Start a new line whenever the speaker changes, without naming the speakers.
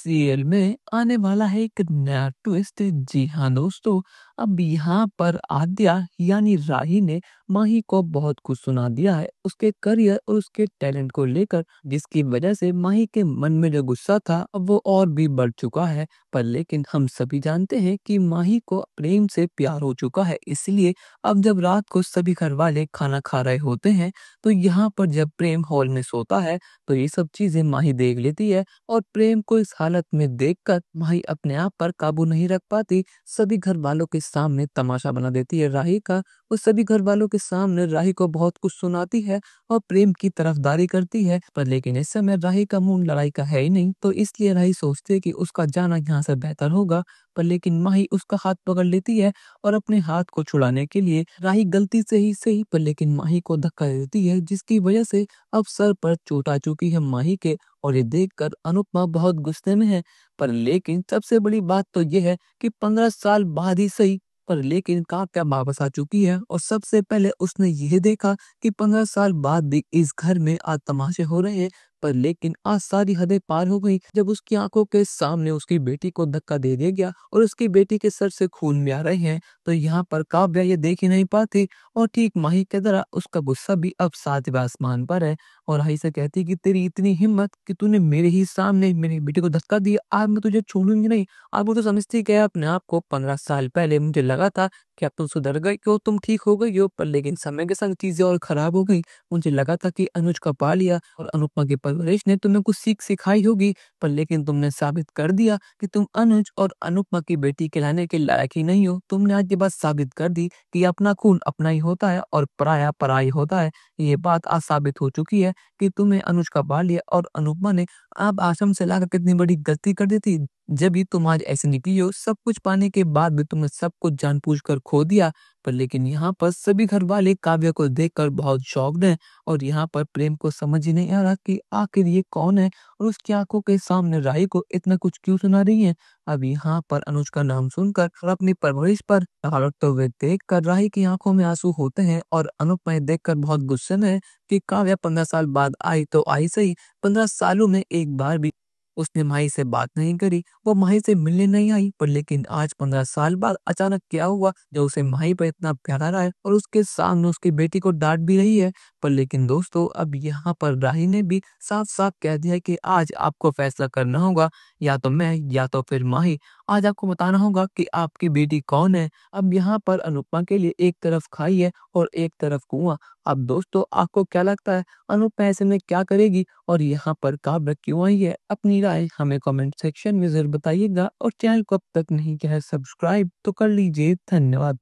Serial में आने वाला है एक नया ट्विस्ट। जी हाँ दोस्तों, अब यहाँ पर आद्या यानी राही ने माही को बहुत कुछ सुना दिया है उसके करियर और उसके टैलेंट को लेकर, जिसकी वजह से माही के मन में जो गुस्सा था अब वो और भी बढ़ चुका है। पर लेकिन हम सभी जानते हैं कि माही को प्रेम से प्यार हो चुका है, इसलिए अब जब रात को सभी घर वाले खाना खा रहे होते हैं तो यहाँ पर जब प्रेम हॉल में सोता है तो ये सब चीजें माही देख लेती है। और प्रेम को इस हालत में देखकर माही अपने आप पर काबू नहीं रख पाती, सभी घर वालों के सामने तमाशा बना देती है राही का। वो सभी घर वालों के सामने राही को बहुत कुछ सुनाती है और प्रेम की तरफदारी करती है। पर लेकिन इस समय राही का मूड लड़ाई का है ही नहीं, तो इसलिए राही सोचती है कि उसका जाना यहाँ से बेहतर होगा। पर लेकिन माही उसका हाथ पकड़ लेती है और अपने हाथ को छुड़ाने के लिए राही गलती से ही सही पर लेकिन माही को धक्का देती है, जिसकी वजह से अब सर पर चोट आ चुकी है माही के। और ये देखकर अनुपमा बहुत गुस्से में है। पर लेकिन सबसे बड़ी बात तो ये है कि 15 साल बाद ही सही, पर लेकिन काव्या वापस आ चुकी है और सबसे पहले उसने यह देखा कि 15 साल बाद भी इस घर में आज तमाशे हो रहे हैं। पर लेकिन आज सारी हदें पार हो गई जब उसकी आंखों के सामने उसकी बेटी को धक्का दे दिया गया और उसकी बेटी के सर से खून भी आ रहे हैं। तो यहाँ पर काव्या ये देख ही नहीं पाती और ठीक माही की तरह उसका गुस्सा भी अब सातवें आसमान पर है। और राही से कहती कि तेरी इतनी हिम्मत कि तूने मेरे ही सामने मेरी बेटी को धक्का दिया, आज मैं तुझे छोड़ूंगी नहीं। अब वो तो समझती क्या अपने आप को, 15 साल पहले मुझे लगा था कि अब तुम सुधर गई हो, तुम ठीक हो गई हो, पर लेकिन समय के संग चीजें और खराब हो गई। मुझे लगा था कि अनुज का पा लिया और अनुपमा की परवरिश ने तुम्हें कुछ सीख सिखाई होगी, पर लेकिन तुमने साबित कर दिया कि तुम अनुज और अनुपमा की बेटी कहलाने के लायक ही नहीं हो। तुमने आज ये बात साबित कर दी कि अपना खून अपना ही होता है और पराया पराई होता है। ये बात आज साबित हो चुकी है कि तुम्हें अनुज का पा लिया और अनुपमा ने अब आश्रम से लाकर कितनी बड़ी गलती कर दी थी। जब भी तुम आज ऐसे निकली हो, सब कुछ पाने के बाद भी तुमने सब कुछ जानबूझकर खो दिया। पर लेकिन यहाँ पर सभी घर वाले काव्या को देखकर बहुत शॉक्ड हैं और यहाँ पर प्रेम को समझ ही नहीं आ रहा कि आखिर ये कौन है और उसकी आंखों के सामने राही को इतना कुछ क्यों सुना रही है। अब यहाँ पर अनुज का नाम सुनकर और अपनी परवरिश पर लौटते हुए देख कर राही की आंखों में आंसू होते हैं और अनुपमा देखकर बहुत गुस्से में है कि काव्या 15 साल बाद आई तो आई सही, 15 सालों में एक बार भी उसने माही से बात नहीं करी, वो माही से मिलने नहीं आई। पर लेकिन आज 15 साल बाद अचानक क्या हुआ जो उसे माही पर इतना प्यार आ रहा है और उसके सामने उसकी बेटी को डांट भी रही है। पर लेकिन दोस्तों, अब यहाँ पर राही ने भी साफ साफ कह दिया कि आज आपको फैसला करना होगा, या तो मैं या तो फिर माही। आज आपको बताना होगा कि आपकी बेटी कौन है। अब यहाँ पर अनुपमा के लिए एक तरफ खाई है और एक तरफ कुआं। अब दोस्तों, आपको क्या लगता है अनुपमा ऐसे में क्या करेगी और यहाँ पर काव्या क्यों आई है? अपनी राय हमें कमेंट सेक्शन में जरूर बताइएगा और चैनल को अब तक नहीं किया है सब्सक्राइब तो कर लीजिए। धन्यवाद।